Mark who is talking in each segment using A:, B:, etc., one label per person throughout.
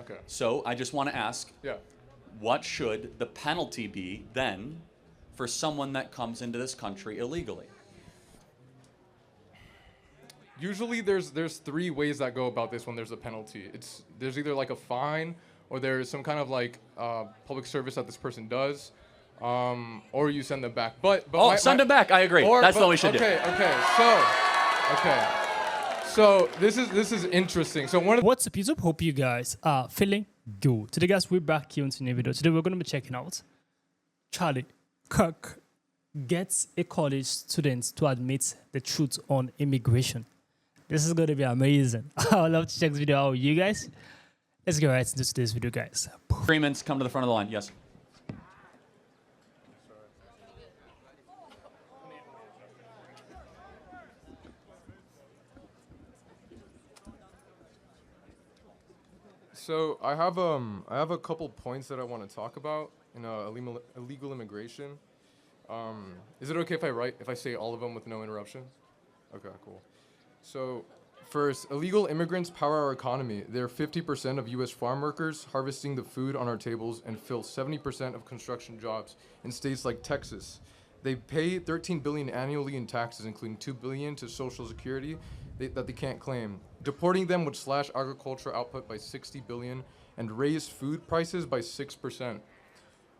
A: Okay.
B: So I just want to ask,
A: Yeah.
B: what should the penalty be then for someone that comes into this country illegally?
A: Usually there's three ways that go about this when there's a penalty. There's either like a fine or there's some kind of like public service that this person does, or you send them back. But
B: Send them back. I agree. That's what we should do.
A: Okay. So this is interesting. So
C: What's up, YouTube? Hope you guys are feeling good. Today, guys, we're back here into a new video. Today, we're going to be checking out Charlie Kirk gets a college student to admit the truth on immigration. This is going to be amazing. I would love to check this video out with you guys. Let's get right into today's video, guys.
B: Freemans, come to the front of the line. Yes.
A: So I have a couple points that I want to talk about in illegal immigration. Is it okay if I say all of them with no interruption? Okay, cool. So first, illegal immigrants power our economy. They're 50% of U.S. farm workers, harvesting the food on our tables, and fill 70% of construction jobs in states like Texas. They pay $13 billion annually in taxes, including $2 billion to Social Security that they can't claim. Deporting them would slash agricultural output by $60 billion and raise food prices by 6%.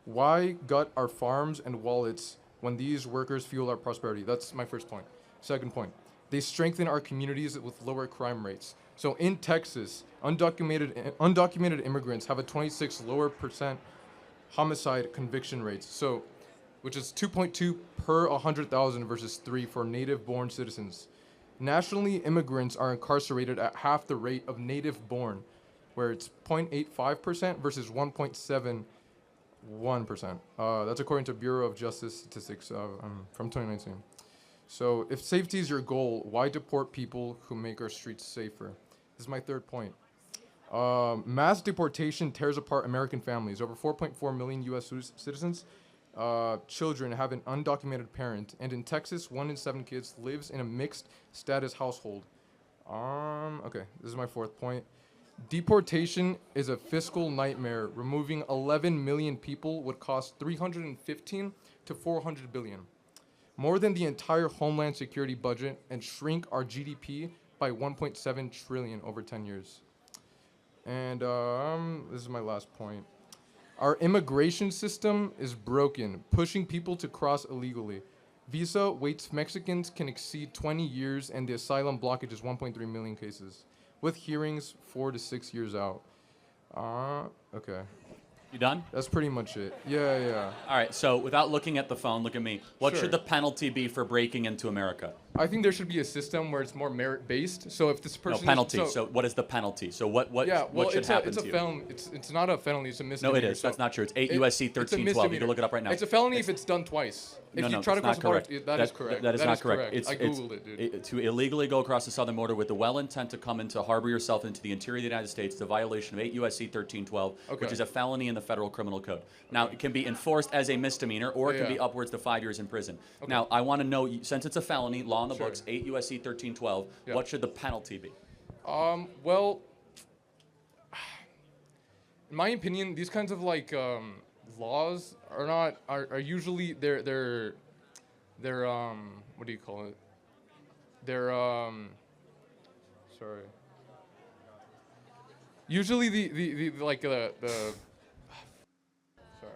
A: Why gut our farms and wallets when these workers fuel our prosperity? That's my first point. Second point, they strengthen our communities with lower crime rates. So in Texas, undocumented immigrants have a 26% lower homicide conviction rates. So, which is 2.2 per 100,000 versus 3 for native-born citizens. Nationally, immigrants are incarcerated at half the rate of native-born, where it's 0.85% versus 1.71%. That's according to Bureau of Justice Statistics from 2019. So if safety is your goal, why deport people who make our streets safer? This is my third point. Mass deportation tears apart American families. Over 4.4 million U.S. citizens, children have an undocumented parent, and in Texas, 1 in 7 kids lives in a mixed status household. Okay, this is my fourth point. Deportation is a fiscal nightmare. Removing 11 million people would cost $315 to $400 billion. More than the entire Homeland Security budget, and shrink our GDP by 1.7 trillion over 10 years. And this is my last point. Our immigration system is broken, pushing people to cross illegally. Visa waits Mexicans can exceed 20 years, and the asylum blockage is 1.3 million cases, with hearings 4 to 6 years out. Okay.
B: You done?
A: That's pretty much it. Yeah.
B: All right, so without looking at the phone, look at me. What
A: Sure.
B: should the penalty be for breaking into America?
A: I think there should be a system where it's more merit-based. So if this person
B: No, penalty. So what is the penalty? So what should happen to you?
A: Felony. It's not a felony. It's a misdemeanor.
B: No, it is.
A: So
B: That's not true. It's 8 U.S.C.
A: it's a
B: 1312. You
A: misdemeanor.
B: can look it up right now.
A: It's a felony if it's done twice. If you try to cross the border, that is correct.
B: That is not correct.
A: I googled it, dude.
B: To illegally go across the southern border with the well intent to come into harbor yourself into the interior of the United States, the violation of 8 U.S.C. 1312,
A: Okay.
B: which is a felony in the federal criminal code. Now, it can be enforced as a misdemeanor, or it can
A: Yeah.
B: be upwards to 5 years in prison. Now, I want to know, since it's a felony, law in the
A: Sure.
B: books, 8 U.S.C. 1312,
A: Yeah.
B: what should the penalty be?
A: Well, in my opinion, these kinds of like laws are usually they're what do you call it? They're sorry. Usually the sorry.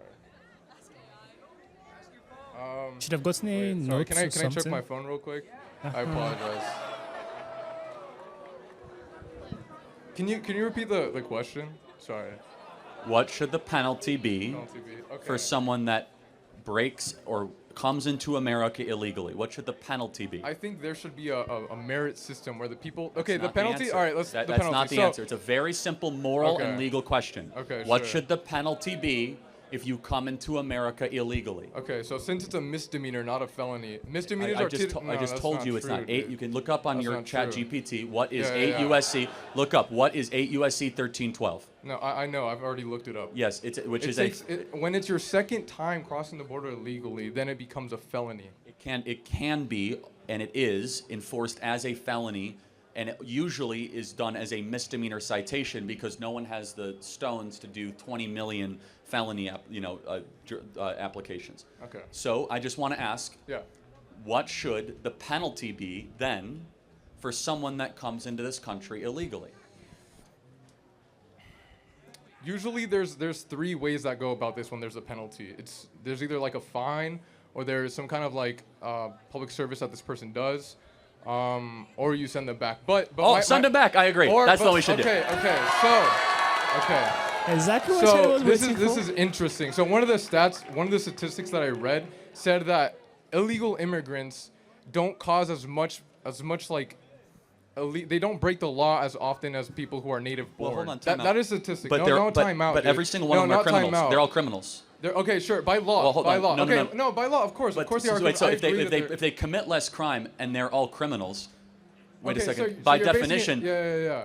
C: Should have gotten a
A: Sorry,
C: note
A: can
C: or
A: I check
C: something.
A: my phone real quick? I apologize. Can you repeat the question? Sorry.
B: What should the penalty be
A: Okay.
B: for someone that breaks or comes into America illegally? What should the penalty be?
A: I think there should be a merit system where the people. Okay,
B: That's
A: the
B: not
A: penalty.
B: answer.
A: All right, let's.
B: That's
A: the penalty.
B: not the answer. It's a very simple moral
A: Okay.
B: and legal question.
A: Okay,
B: What
A: sure.
B: should the penalty be if you come into America illegally?
A: Okay, so since it's a misdemeanor, not a felony, misdemeanors
B: I
A: are.
B: just told you it's
A: true,
B: not 8.
A: dude.
B: You can look up on
A: That's
B: your
A: not
B: chat
A: true.
B: GPT what is
A: Yeah,
B: 8
A: yeah.
B: USC. Look up what is 8 USC 1312.
A: No, I know. I've already looked it up.
B: Yes,
A: When it's your second time crossing the border illegally, then it becomes a felony.
B: it can be and it is enforced as a felony and it usually is done as a misdemeanor citation because no one has the stones to do 20 million felony applications.
A: Okay.
B: So I just want to ask,
A: Yeah.
B: what should the penalty be then for someone that comes into this country illegally?
A: Usually there's three ways that go about this when there's a penalty. There's either like a fine, or there's some kind of like public service that this person does, or you send them back. But
B: Send them back. I agree. That's what we should do.
A: Okay.
C: Exactly what I
A: So
C: was
A: this
C: waiting for.
A: is interesting. So one of the statistics that I read said that illegal immigrants don't cause as much like they don't break the law as often as people who are native born.
B: Well, hold on, time out.
A: That is a statistic.
B: But
A: time out.
B: But
A: dude.
B: every single one of them are criminals. They're all criminals.
A: Okay, sure, by law.
B: Well, hold
A: by
B: on.
A: law.
B: No, no,
A: okay,
B: no.
A: By law, of course. Of course they are.
B: Wait, so
A: I
B: if
A: agree that
B: if they commit less crime and they're all criminals, wait a
A: Okay,
B: second.
A: so
B: By
A: you're basing
B: definition,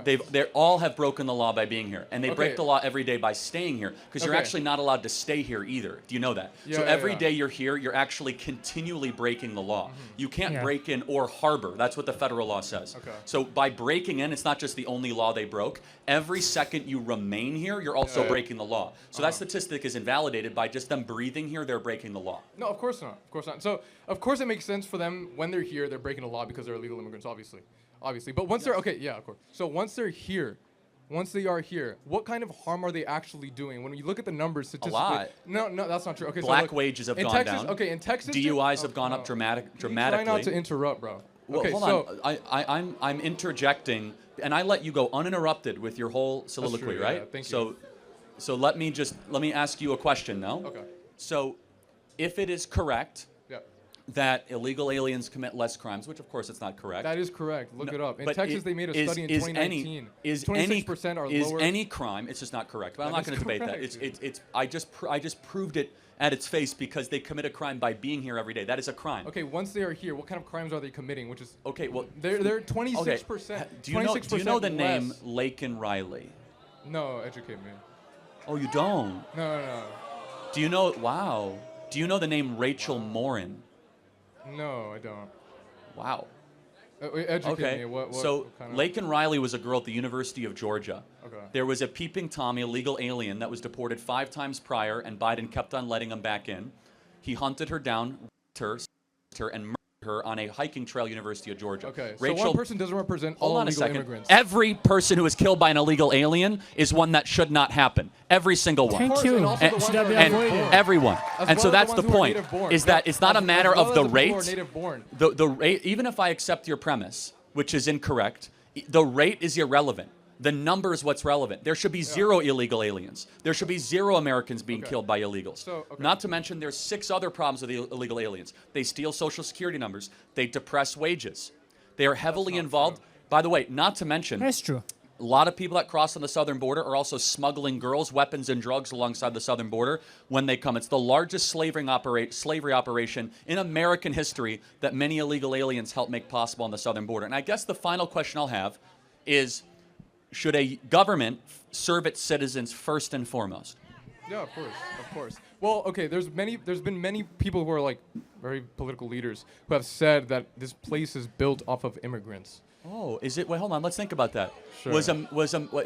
A: it-
B: they all have broken the law by being here, and they break
A: Okay.
B: the law every day by staying here because you're
A: Okay.
B: actually not allowed to stay here either. Do you know that?
A: Yeah,
B: So
A: yeah,
B: every
A: yeah.
B: day you're here, you're actually continually breaking the law. You can't
C: Yeah.
B: break in or harbor. That's what the federal law says.
A: Okay.
B: So by breaking in, it's not just the only law they broke. Every second you remain here, you're also
A: Yeah.
B: breaking the law. So that statistic is invalidated by just them breathing here. They're breaking the law.
A: No, of course not. Of course not. So, of course, it makes sense for them when they're here. They're breaking the law because they're illegal immigrants, obviously. But once they're of course. So once they're here, once they are here, what kind of harm are they actually doing? When you look at the numbers statistically,
B: lot.
A: No, that's not true. Okay,
B: Black
A: so look,
B: wages have
A: in
B: gone
A: Texas,
B: down.
A: Okay, in Texas,
B: DUIs have gone up
A: Can you
B: dramatically.
A: try not to interrupt, bro.
B: Well,
A: okay,
B: hold
A: so
B: on. I'm interjecting, and I let you go uninterrupted with your whole soliloquy,
A: true,
B: right?
A: yeah, thank
B: so,
A: you.
B: so let me ask you a question now.
A: Okay.
B: So, if it is correct
A: Yeah,
B: that illegal aliens commit less crimes, which of course it's not correct.
A: that is correct. Look
B: No,
A: it up. In
B: but
A: Texas, they made a study in 2019. 26% are
B: is
A: lower.
B: any crime? It's just not correct. But I'm
A: That
B: not
A: is
B: going to debate that.
A: correct.
B: I just proved it at its face because they commit a crime by being here every day. That is a crime.
A: Okay, once they are here, what kind of crimes are they committing? Which is
B: Okay. Well,
A: they're
B: okay.
A: 26%.
B: Do you know the name
A: less.
B: Laken Riley?
A: No, educate me.
B: Oh, you don't.
A: No.
B: Do you know? Wow. Do you know the name Rachel Morin?
A: No, I don't.
B: Wow.
A: Educate
B: Okay.
A: me. What
B: So
A: kind of...
B: Laken Riley was a girl at the University of Georgia.
A: Okay.
B: There was a peeping Tom, illegal alien, that was deported 5 times prior, and Biden kept on letting him back in. He hunted her down, raped her, and murdered her on a hiking trail, University of Georgia.
A: Okay, so
B: Rachel,
A: one person doesn't represent
B: hold
A: all
B: on a
A: illegal
B: second.
A: immigrants.
B: Every person who is killed by an illegal alien is one that should not happen. Every single one.
C: Thank
A: course,
C: you.
A: and also the ones
C: Should
A: that
C: have
A: are
C: been
A: native
C: avoided.
A: born.
B: Everyone.
A: As
B: And so
A: well as
B: that's
A: the
B: the
A: ones who are
B: point,
A: native born.
B: is that it's not a
A: As
B: matter
A: well
B: of
A: as
B: the
A: people who are
B: rate.
A: native born.
B: The rate, even if I accept your premise, which is incorrect, the rate is irrelevant. The number is what's relevant. There should be 0 illegal aliens. There should be 0 Americans being
A: Okay.
B: killed by illegals.
A: So, okay.
B: Not to mention there's 6 other problems with the illegal aliens. They steal Social Security numbers. They depress wages. They are heavily
A: not
B: involved.
A: true.
B: By the way, not to mention,
C: That's true.
B: a lot of people that cross on the southern border are also smuggling girls, weapons, and drugs alongside the southern border when they come. It's the largest slavery operation in American history that many illegal aliens help make possible on the southern border. And I guess the final question I'll have is, should a government serve its citizens first and foremost?
A: Yeah, of course. Well, okay, there's been many people who are like very political leaders who have said that this place is built off of immigrants.
B: Oh, is it? Wait, hold on. Let's think about that.
A: Sure.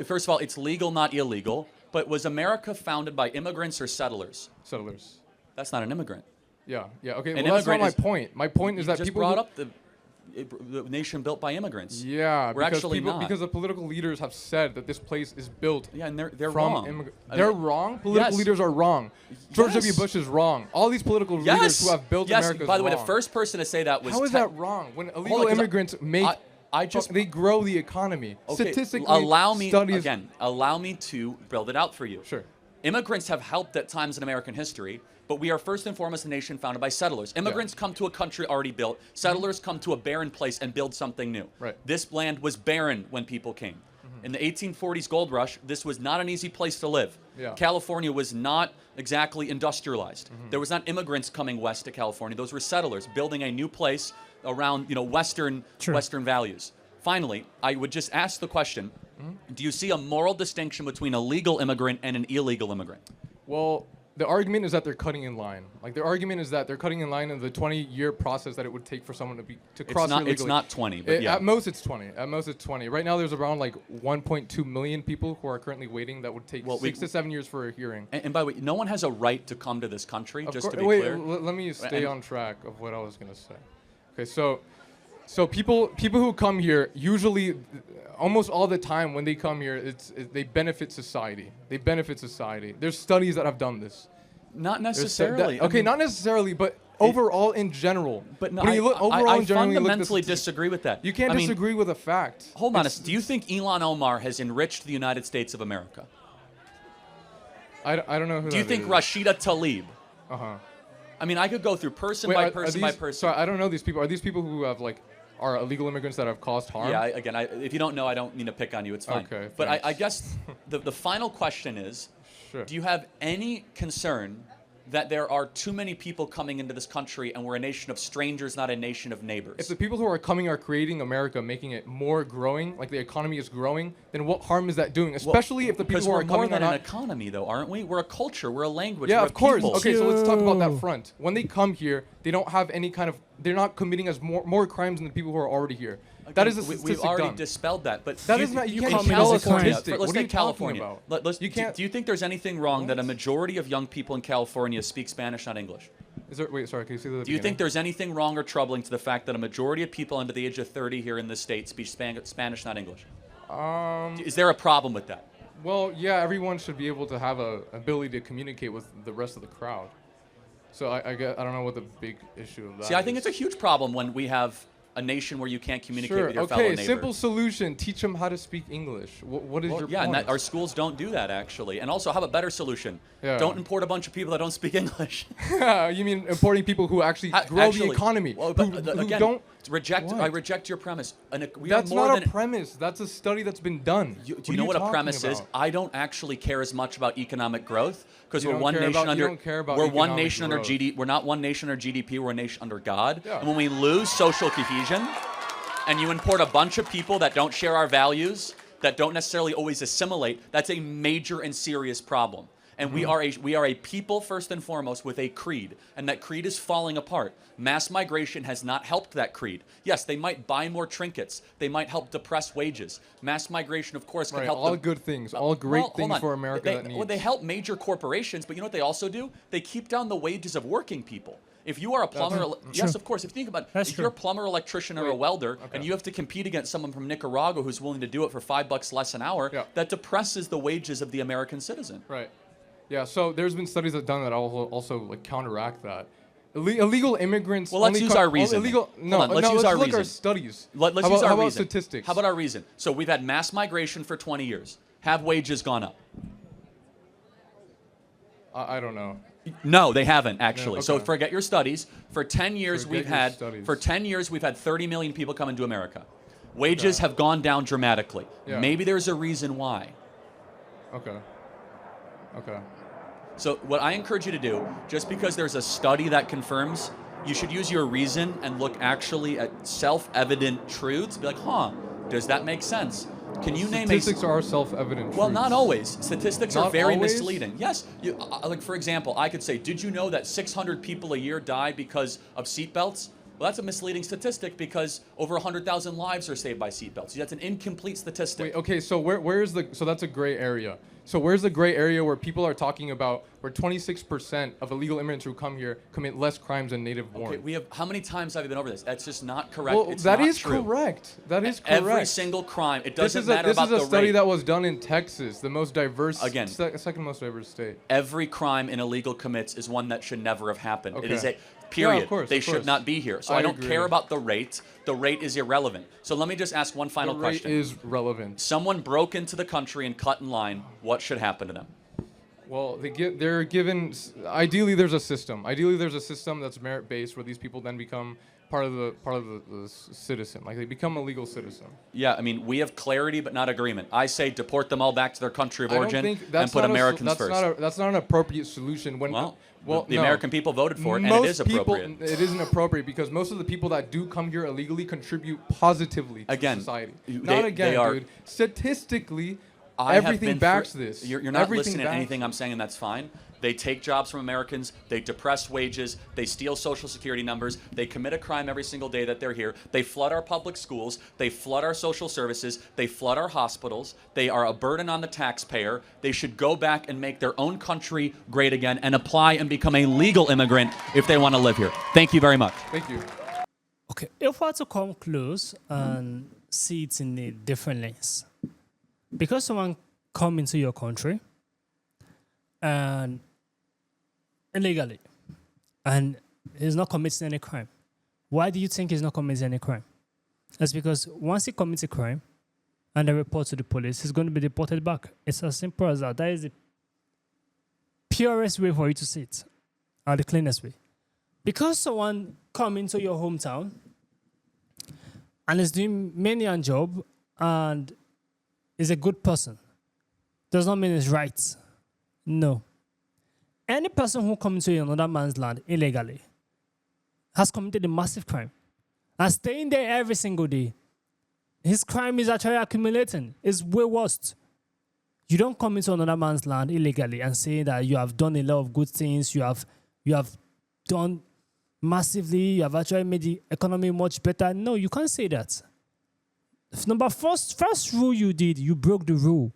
B: First of all, it's legal, not illegal. But was America founded by immigrants or settlers?
A: Settlers.
B: That's not an immigrant.
A: Yeah. Okay.
B: An
A: Well, that's not
B: immigrant
A: my
B: is-
A: point. My point is
B: You
A: that
B: just
A: people
B: brought
A: who-
B: up the nation built by immigrants.
A: Yeah,
B: We're actually not.
A: because the political leaders have said that this place is built
B: Yeah, and they're
A: from
B: wrong.
A: immigrants.
B: I
A: They're
B: mean,
A: wrong. Political
B: yes.
A: leaders are wrong. George W.
B: Yes.
A: Bush is wrong. All these political leaders
B: Yes.
A: who have built
B: yes.
A: America is
B: By the way, the
A: wrong.
B: first person to say that was
A: How is that wrong? When illegal
B: 'cause
A: immigrants make,
B: I just
A: they grow the economy.
B: okay,
A: Statistically,
B: allow me
A: studies.
B: again. Allow me to build it out for you.
A: Sure.
B: Immigrants have helped at times in American history, but we are first and foremost a nation founded by settlers. Immigrants come to a country already built. Settlers come to a barren place and build something new.
A: Right.
B: This land was barren when people came. In the 1840s gold rush, this was not an easy place to live.
A: Yeah.
B: California was not exactly industrialized. There was not immigrants coming west to California. Those were settlers building a new place around, Western values. Finally, I would just ask the question, do you see a moral distinction between a legal immigrant and an illegal immigrant?
A: Well, the argument is that they're cutting in line. Like their argument is that they're cutting in line in the 20-year process that it would take for someone to cross here legally.
B: It's not 20, but yeah.
A: At most it's 20. At most it's 20. Right now there's around like 1.2 million people who are currently waiting that would take 6 to 7 years for a hearing.
B: And by the way, no one has a right to come to this country, just to be
A: wait,
B: clear.
A: Let me stay on track of what I was going to say. Okay, so people who come here usually, almost all the time when they come here, they benefit society. They benefit society. There's studies that have done this.
B: Not necessarily.
A: Okay, not necessarily, but overall in general.
B: But no,
A: I
B: fundamentally disagree with that.
A: You can't disagree with a fact.
B: Hold on. Do you think Ilhan Omar has enriched the United States of America?
A: I don't know who.
B: Do you think Rashida Tlaib?
A: Uh-huh.
B: I mean, I could go through person by person by person.
A: Sorry, I don't know these people. Are these people who have are illegal immigrants that have caused harm?
B: Yeah, again, if you don't know, I don't mean to pick on you. It's fine.
A: Okay,
B: but I guess the final question is,
A: sure.
B: Do you have any concern that there are too many people coming into this country and we're a nation of strangers, not a nation of neighbors?
A: If the people who are coming are creating America, making it more growing, like the economy is growing, then what harm is that doing? Especially if the people who are coming
B: more than
A: are not...
B: an economy, though, aren't we? We're a culture. We're a language.
A: Yeah,
B: we're
A: of course.
B: People.
A: Okay, so let's talk about that front. When they come here, they don't have any kind of... They're not committing as more crimes than the people who are already here.
B: Again,
A: that is a statistic
B: we've already
A: done.
B: dispelled that, but
A: that is not. You can't
C: tell a
A: statistic.
B: Let's
A: What are
B: take
A: you
B: California.
A: talking about? You can't.
B: Do you think there's anything wrong that a majority of young people in California speak Spanish, not English?
A: Is there? Wait, sorry. Can you see the?
B: Do you think there's anything wrong or troubling to the fact that a majority of people under the age of 30 here in this state speak Spanish, not English? Is there a problem with that?
A: Well, yeah. Everyone should be able to have a ability to communicate with the rest of the crowd. So I don't know what the big issue of that is.
B: See, I think it's a huge problem when we have a nation where you can't communicate with your fellow neighbor.
A: Simple solution. Teach them how to speak English. What is your point?
B: Yeah, and our schools don't do that, actually. And also, how about a better solution?
A: Yeah.
B: Don't import a bunch of people that don't speak English.
A: You mean importing people who actually grow the economy?
B: Well,
A: who don't...
B: I reject your premise.
A: That's not a premise. That's a study that's been done.
B: Do you know what a premise is? I don't actually care as much about economic growth because we're one nation under. We're one nation under GDP. We're not one nation under GDP. We're a nation under God.
A: Yeah.
B: And when we lose social cohesion, and you import a bunch of people that don't share our values, that don't necessarily always assimilate, that's a major and serious problem. And we are a people first and foremost with a creed, and that creed is falling apart. Mass migration has not helped that creed. Yes, they might buy more trinkets. They might help depress wages. Mass migration, of course, can help.
A: All good things, all great things for America that needs.
B: Well, they help major corporations, but you know what they also do? They keep down the wages of working people. If you are a plumber, yes, of course. If you think about it, if you're a plumber, electrician, or a welder, and you have to compete against someone from Nicaragua who's willing to do it for $5 less an hour, that depresses the wages of the American citizen.
A: Right. Yeah. So there's been studies that done that also counteract that. Illegal immigrants.
B: Well, let's use our reason.
A: Let's use our reason. Look at our studies.
B: Let's use our reason.
A: How about statistics?
B: How about our reason? So we've had mass migration for 20 years. Have wages gone up?
A: I don't know.
B: No, they haven't actually.
A: No, okay.
B: So forget your studies. For 10 years we've had 30 million people come into America. Wages have gone down dramatically.
A: Yeah.
B: Maybe there's a reason why.
A: Okay.
B: So what I encourage you to do, just because there's a study that confirms, you should use your reason and look actually at self-evident truths. Be like, does that make sense? Can you name
A: statistics are self-evident
B: Well,
A: truths.
B: not always. Statistics
A: not
B: are very
A: always?
B: misleading. Yes. Like, for example, I could say, did you know that 600 people a year die because of seatbelts? Well, that's a misleading statistic because over 100,000 lives are saved by seatbelts. That's an incomplete statistic.
A: Wait, okay, so so that's a gray area. So where's the gray area where people are talking about where 26% of illegal immigrants who come here commit less crimes than native born?
B: Okay, how many times have you been over this? That's just not correct.
A: Well, that is correct. That is correct.
B: Every single crime. It doesn't matter about the rate.
A: This is a study that was done in Texas, the most diverse,
B: Again,
A: second most diverse state.
B: Every crime an illegal commits is one that should never have happened.
A: Okay.
B: It is a period.
A: Yeah, of course,
B: they should not be here. So I don't care about the rate. The rate is irrelevant. So let me just ask one final question.
A: The rate is relevant.
B: Someone broke into the country and cut in line. What should happen to them?
A: Well, they're given. Ideally, there's a system. Ideally, there's a system that's merit-based where these people then become part of the citizen. Like they become a legal citizen.
B: Yeah, I mean, we have clarity but not agreement. I say deport them all back to their country of origin and put Americans first.
A: That's not an appropriate solution.
B: The American people voted for it, and it is appropriate.
A: It isn't appropriate because most of the people that do come here illegally contribute positively to society.
B: Dude.
A: Statistically, Everything backs this.
B: You're not
A: Everything
B: listening to
A: backs
B: anything I'm saying, and that's fine. They take jobs from Americans, they depress wages, they steal social security numbers, they commit a crime every single day that they're here, they flood our public schools, they flood our social services, they flood our hospitals, they are a burden on the taxpayer. They should go back and make their own country great again and apply and become a legal immigrant if they want to live here. Thank you very much.
A: Thank you.
C: Okay, if we were to come close and see it in a different lens, because someone come into your country and illegally and is not committing any crime, why do you think he's not committing any crime? That's because once he commits a crime and they report to the police, he's going to be deported back. It's as simple as that. That is the purest way for you to see it, or the cleanest way. Because someone come into your hometown and is doing many a job and is a good person, does not mean it's right. No. Any person who comes into another man's land illegally has committed a massive crime. And staying there every single day, his crime is actually accumulating. It's way worse. You don't come into another man's land illegally and say that you have done a lot of good things, you have done massively, you have actually made the economy much better. No, you can't say that. First rule you did, you broke the rule.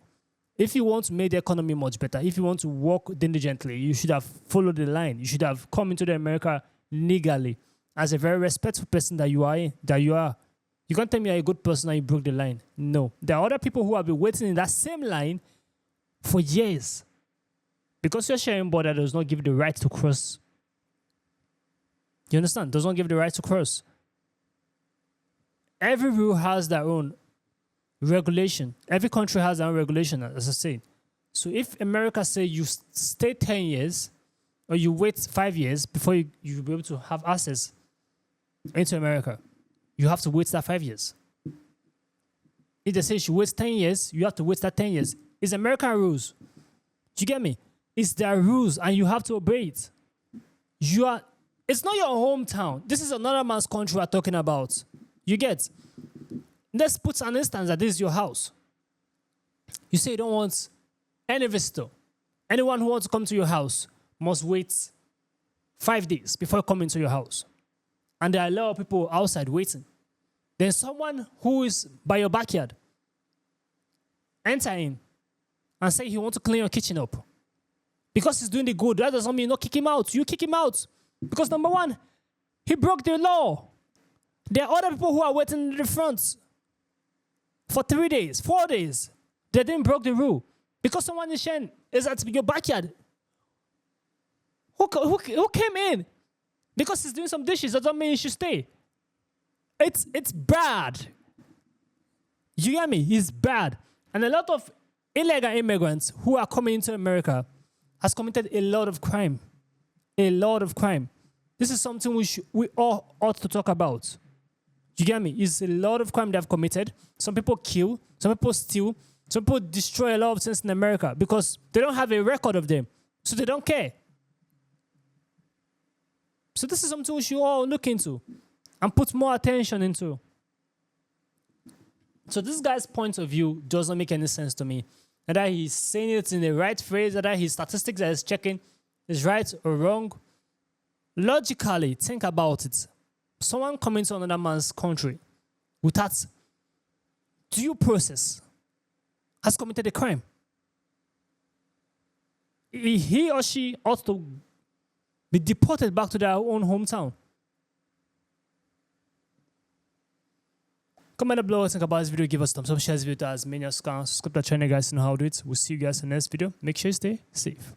C: If you want to make the economy much better, if you want to work diligently, you should have followed the line. You should have come into America legally as a very respectful person that you are. You can't tell me you're a good person and you broke the line. No. There are other people who have been waiting in that same line for years. Because you're sharing border does not give you the right to cross. You understand? Does not give you the right to cross. Every rule has their own regulation. Every country has their own regulation, as I said. So if America say you stay 10 years or you wait 5 years before you'll be able to have access into America, you have to wait that 5 years. If they say you should wait 10 years, you have to wait that 10 years. It's American rules. Do you get me? It's their rules and you have to obey it. It's not your hometown. This is another man's country we're talking about. You get? Let's put an instance that this is your house. You say you don't want any visitor. Anyone who wants to come to your house must wait 5 days before coming to your house. And there are a lot of people outside waiting. Then someone who is by your backyard enter in and say he wants to clean your kitchen up. Because he's doing the good, that doesn't mean you not kick him out. You kick him out. Because number one, he broke the law. There are other people who are waiting in the front for 3 days, 4 days. They didn't break the rule. Because someone is at your backyard. Who came in? Because he's doing some dishes, that doesn't mean you should stay. It's bad. You hear me? It's bad. And a lot of illegal immigrants who are coming into America has committed a lot of crime. A lot of crime. This is something we all ought to talk about. You get me? It's a lot of crime they have committed. Some people kill, some people steal, some people destroy a lot of things in America because they don't have a record of them. So they don't care. So this is something we should all look into and put more attention into. So this guy's point of view doesn't make any sense to me. Whether he's saying it in the right phrase, whether his statistics that he's checking is right or wrong. Logically, think about it. Someone coming to another man's country without due process has committed a crime. He or she ought to be deported back to their own hometown. Comment below what you think about this video. Give us a thumbs up, share this video to as many as you can. Subscribe to the channel, guys, to know how to do it. We'll see you guys in the next video. Make sure you stay safe.